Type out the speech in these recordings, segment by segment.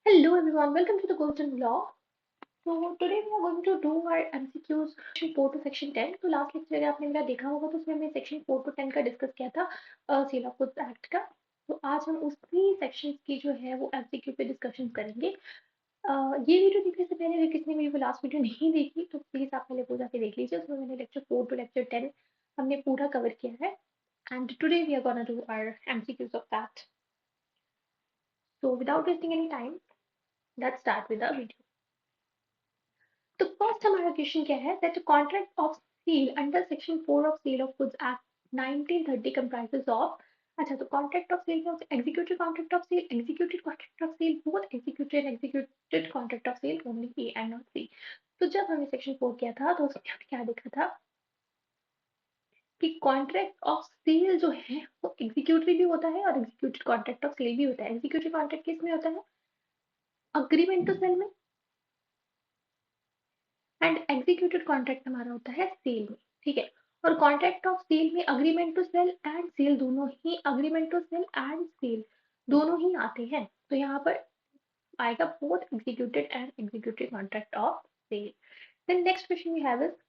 Hello everyone, welcome to the Golden Vlog. So today we are going to do our MCQs section 4 to section 10. तो last lecture अगर आपने मेरा देखा होगा तो उसमें हमने सेक्शन 4 to 10 का डिस्कस किया था सेल ऑफ गुड्स एक्ट का। तो आज हम उसी सेक्शन की जो है वो MCQ पे डिस्कशन करेंगे। ये वीडियो देखने से पहले अगर किसी ने मेरी लास्ट वीडियो नहीं देखी तो प्लीज आप पहले वो जाके देख लीजिए। उसमें मैंने लेक्चर 4 to लेक्चर 10 हमने पूरा कवर किया है and today we are gonna do our MCQs of that. So without wasting any time, let's start with the video. तो फर्स्ट हमारा क्वेश्चन क्या है that contract of sale under section 4 of sale of goods act 1930 comprises of. अच्छा, तो contract of sale में executive contract of sale, executive contract of sale, both executive and executed contract of sale, only A and not C. तो जब हमने section 4 किया था तो उसमें हमने क्या देखा था कि कॉन्ट्रैक्ट ऑफ सेल जो है वो एग्जीक्यूटिव भी होता है और एग्जीक्यूटिव कॉन्ट्रैक्ट ऑफ सेल भी होता है। एग्जीक्यूटिव कॉन्ट्रैक्ट किस में होता है? अग्रीमेंट टू सेल में। एंड एग्जीक्यूटेड कॉन्ट्रैक्ट हमारा होता है सेल में। ठीक है, और कॉन्ट्रैक्ट ऑफ सेल में agreement to sale and sale दोनों ही, agreement to sale and sale दोनों ही आते हैं। तो यहाँ पर आएगा both executed and executive contract of sale. Then next question we have is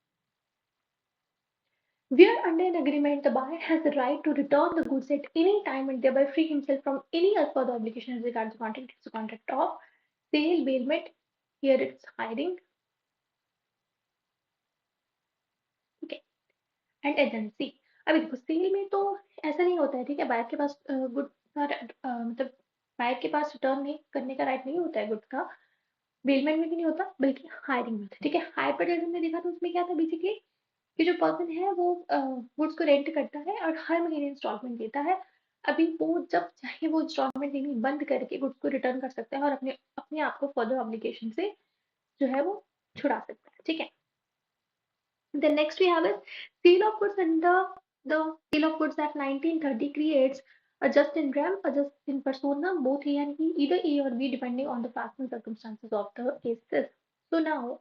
where under an agreement the buyer has the right to return the goods at any time and thereby free himself from any further obligation as regards the contract. It's a contract of sale, bailment, here it's hiring, ठीक है, and agency. अभी देखो cell में तो ऐसा नहीं होता है, ठीक है, बायर के पास गुड मतलब बायर के पास रिटर्न नहीं करने का राइट नहीं होता है गुड्स का। बेलमेंट में भी नहीं होता बल्कि हायरिंग में होता है। ठीक है, हाइपर में देखा तो उसमें क्या था बेसिकली कि जो पर्सन है वो गुड्स को रेंट करता है और हर महीने इंस्टॉलमेंट देता है। अभी वो जब चाहे वो इंस्टॉलमेंट देनी बंद करके गुड्स को रिटर्न कर सकता है और अपने अपने आप को फर्दर ऑब्लिगेशन से जो है वो छुड़ा सकता है। ठीक है, the next we have is sale of goods under the Sale of Goods Act 1930 creates a just in rem, a just in persona, both A and B, either A or B depending on the facts and circumstances of the cases. So now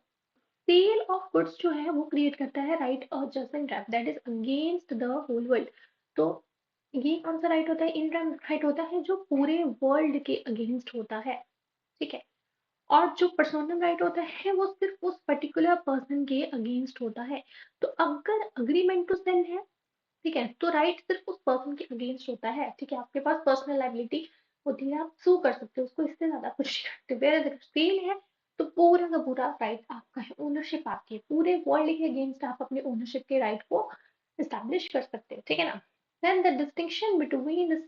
sale of goods जो है वो create करता है right a just in rem that is against the whole world. तो ये कौन सा right होता है? In rem right होता है जो पूरे world के against होता है। ठीक है, और जो पर्सनल राइट होता है वो सिर्फ उस पर्टिकुलर पर्सन के अगेंस्ट होता है। तो अगर अग्रीमेंट टू सेल है, ठीक है, तो राइट सिर्फ उस पर्सन के अगेंस्ट होता है। ठीक है, आपके पास पर्सनल लाइबिलिटी होती है, आप सू कर सकते हो उसको, इससे ज्यादा कुछ नहीं करते। वेयर अगर सेल है तो पूरा का पूरा राइट आपका है, ओनरशिप आपकी है, पूरे वर्ल्ड के अगेंस्ट आप अपने ओनरशिप के राइट को एस्टैब्लिश कर सकते हो। ठीक है ना, then the distinction between the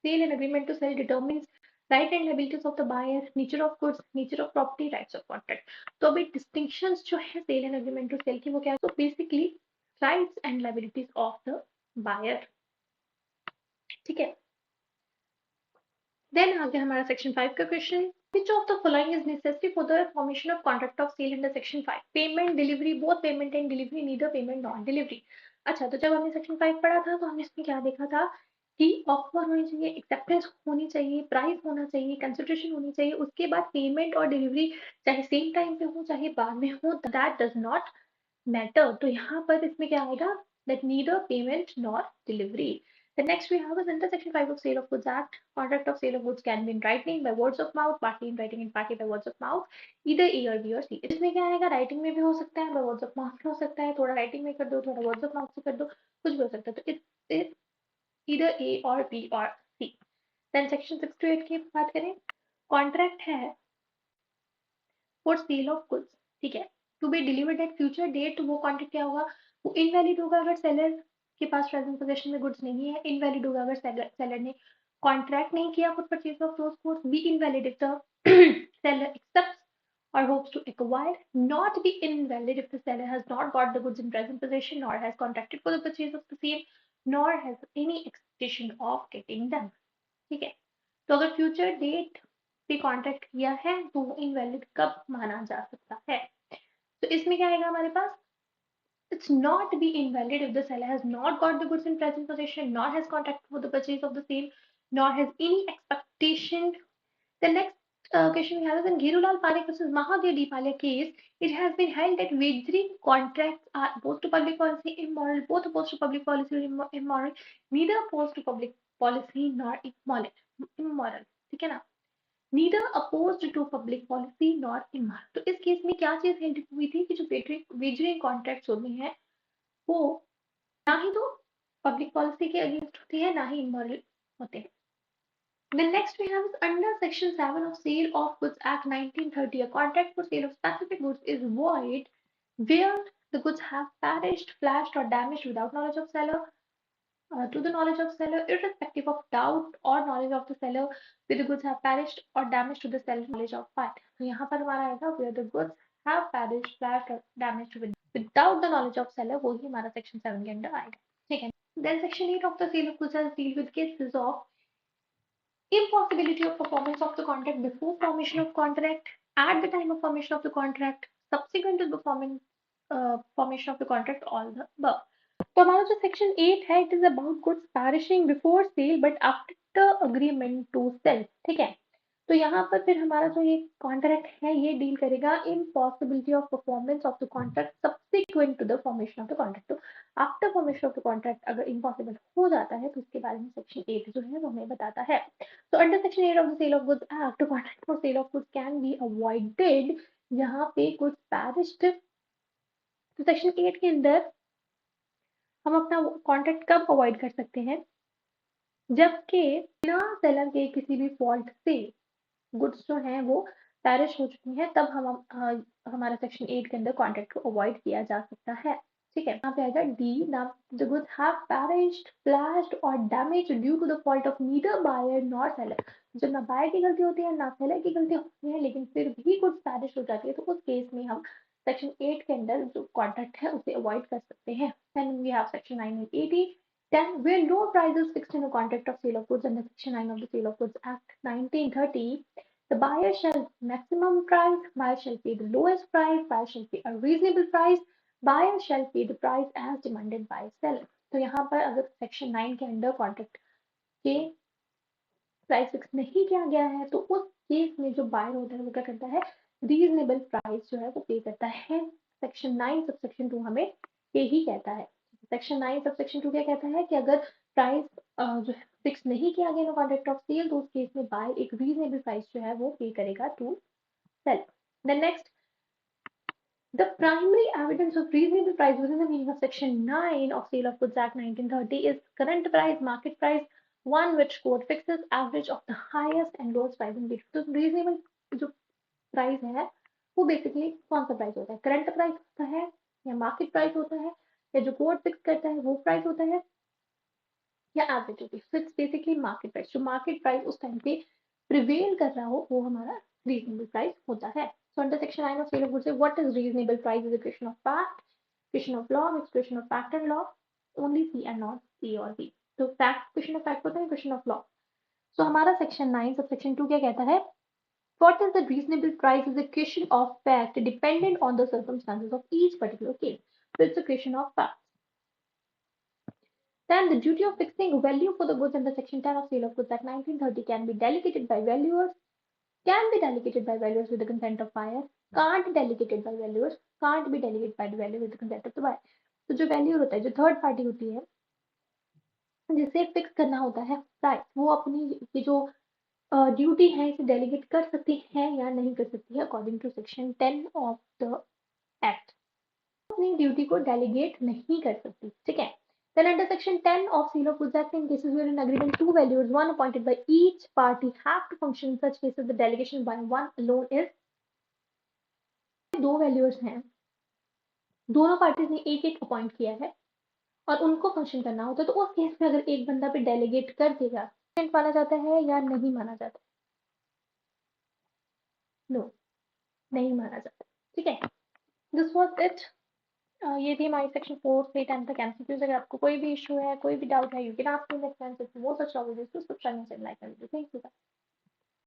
sale and agreement to sale determines right and liabilities of the buyer, nature of goods, nature of property, rights of contract. तो अभी डिस्टिंक्शंस जो है sale and agreement to sale की वो क्या है? तो basically rights and liabilities of the buyer. ठीक है, देन आगे हमारा सेक्शन 5 का question, which of the following is necessary for the formation of contract of sale under section 5? Payment, delivery, both payment and delivery, neither payment not delivery. अच्छा, तो जब हमने section 5 पढ़ा था तो हमने इसमें क्या देखा था कि ऑफर होनी चाहिए, एक्सेप्टेंस होनी चाहिए, प्राइस होना चाहिए, कंसिडरेशन होनी चाहिए, उसके बाद पेमेंट और डिलीवरी चाहे सेम टाइम पे हो चाहे बाद में हो, दैट डज नॉट मैटर। तो यहाँ पर इसमें क्या आएगा? that neither payment nor delivery. The next we have is under section 5 of Sale of Goods Act, contract of sale of goods can be in writing by words of mouth, partly in writing and partly by words of mouth, either A or B or C. इसमें क्या आएगा? Writing में भी हो सकता है, by words of mouth भी हो सकता है, थोड़ा राइटिंग में कर दो, थोड़ा वर्ड्स ऑफ माउथ से कर दो, कुछ भी हो सकता है। तो it's either A or B or C. Then section 6 to 8 की बात करें, कॉन्ट्रैक्ट है फॉर सेल ऑफ गुड्स, ठीक है, to be delivered at future date. तो वो कॉन्ट्रैक्ट क्या होगा? वो इनवैलिड होगा अगर सेलर के पास प्रेजेंट पोजीशन में गुड्स नहीं है, इनवैलिड होगा अगर सेलर ने कॉन्ट्रैक्ट नहीं किया for purchase of those goods, B invalid if the seller accepts or hopes to acquire, not be invalid if the seller has not got the goods in present possession nor has contracted for the purchase of the same nor has any expectation of getting them। ठीक है, तो अगर future date पे contract किया है तो वो invalid कब माना जा सकता है? तो इसमें क्या आएगा हमारे पास? It's not be invalid if the seller has not got the goods in present possession, nor has contracted for the purchase of the same, nor has any expectation. The next question we have is in Girulal Parekh versus Mahadev Deepalia case. It has been held that wagering contracts are opposed to public policy, immoral, both opposed to public policy or immoral, neither opposed to public policy nor immoral। ठीक है ना? Neither opposed to public policy nor immoral. तो इस case में क्या चीज hint हुई थी कि जो वेजरिंग कॉन्ट्रैक्ट्स होते हैं वो ना ही तो पब्लिक पॉलिसी के अगेंस्ट होते हैं ना ही इमोरल होते हैं। Then next we have is under Section 7 of Sale of Goods Act 1930, a contract for sale of specific goods is void where the goods have perished, flashed, or damaged without knowledge of seller, to the knowledge of seller, irrespective of doubt or knowledge of the seller, where the goods have perished or damaged to the seller's knowledge of part. तो यहाँ पर हमारा आएगा where the goods have perished, flashed, or damaged without the knowledge of seller, वो ही हमारा Section 7 के अंदर आएगा, ठीक है। Then Section 8 of the Sale of Goods has deal with cases of impossibility of performance of the contract before formation of contract, at the time of formation of the contract, subsequent to the formation of the contract, all the above. तो हमारा जो section 8 है it is about goods perishing before sale but after agreement to sale, ठीक है। तो यहाँ पर फिर हमारा जो ये कॉन्ट्रैक्ट है ये डील करेगा impossibility of performance of the contract subsequent to the formation of the contract. तो after formation of the contract अगर इम्पॉसिबल हो जाता है तो उसके बारे में सेक्शन 8 जो है वो हमें बताता है। तो under section 8 of the sale of goods act, contract for sale of goods can be avoided जहाँ पे गुड्स पैरिश्ड। तो सेक्शन 8 के अंदर हम अपना कॉन्ट्रैक्ट कब अवॉइड कर सकते हैं, जबकि बिना सेलर के किसी भी फॉल्ट से गुड्स जो हैं वो पैरिश हो चुकी हैं, तब हमारा सेक्शन 8 के अंदर कॉन्ट्रैक्ट को अवॉइड किया जा सकता है, ठीक है। यहाँ पे आएगा डी, ना द गुड्स हैव पेरिश्ड, फ्लैश्ड और damage due to the fault of neither buyer nor seller. जब ना बायर की गलती होती है ना सेलर की गलती होती है लेकिन फिर भी गुड्स पैरिश हो जाती है तो उस केस में हम सेक्शन 8 के अंदर जो कॉन्ट्रैक्ट है उसे अवॉइड कर सकते हैं। Then we have section 9 and 80, then where no price is fixed in a contract of sale of goods under section 9 of the Sale of Goods Act 1930, the buyer shall maximum price, buyer shall pay the lowest price, buyer shall pay a reasonable price, buyer shall pay the price as demanded by seller। तो यहाँ पर अगर section 9 के under contract के price fix नहीं किया गया है तो उस केस में जो बायर होता है वो क्या करता है, रीजनेबल प्राइस जो है वो पे करता है। सेक्शन 9 सब सेक्शन 2 हमें ये ही कहता है। सेक्शन 9 सब सेक्शन 2 क्या कहता है कि अगर प्राइस जो है फिक्स नहीं किया गया कॉन्ट्रैक्ट ऑफ सेल तो उस केस में बायर एक रीजनेबल प्राइस जो है वो पे करेगा to sale. Then next, the primary evidence of reasonable price within the meaning of Section 9 of Sale of Goods Act 1930 is current price, market price, one which court fixes average of the highest and lowest price in between। तो reasonable जो price है वो basically कौन सा price होता है, current price होता है या मार्केट प्राइस होता है या जो कोर्ट फिक्स करता है वो प्राइस होता है या एवरेज होती है। So it's basically market price, जो मार्केट प्राइस उस टाइम पे प्रिवेल कर रहा हो वो हमारा रीजनेबल प्राइस होता है। So under section 9 of Sale of Goods, say what is reasonable price is a question of fact, question of law, it's question of fact and law, only C and not C or B। तो fact, question of fact होता है, question of law। So हमारा section 9 subsection 2 क्या कहता है, what is the reasonable price is a question of fact dependent on the circumstances of each particular case। So it's a question of fact। Then the duty of fixing value for the goods under section 10 of Sale of Goods Act 1930 can be delegated by valuers, can be delegated by valuers with the consent of buyer, can't be delegated by valuers, can't be delegated by the valuer with the consent of the buyer। तो जो वैल्यूर होता है, जो third party होती है जिसे fix करना होता है प्राइस, वो अपनी ये जो ड्यूटी है इसे डेलीगेट कर सकती है या नहीं कर सकती है according to section 10 of the act. अपनी ड्यूटी को डेलीगेट नहीं कर सकती, ठीक है। Then under section 10 of Sale of Goods Act, in cases where an agreement two valuers, one appointed by each party, have to function, in such cases the delegation by one alone is, दो valuers हैं, दोनों parties ने एक एक appoint किया है और उनको फंक्शन करना होता है, तो उस केस में अगर एक बंदा पे डेलीगेट कर देगा माना जाता है या नहीं माना जाता, नो नहीं माना जाता, ठीक है। This was it. ये थी हमारी सेक्शन 4 से 10 तक एमसीक्यूज। अगर आपको कोई भी इशू है, कोई भी डाउट है, you can ask me next time. If you want such topic, this subscribe and like and thank you.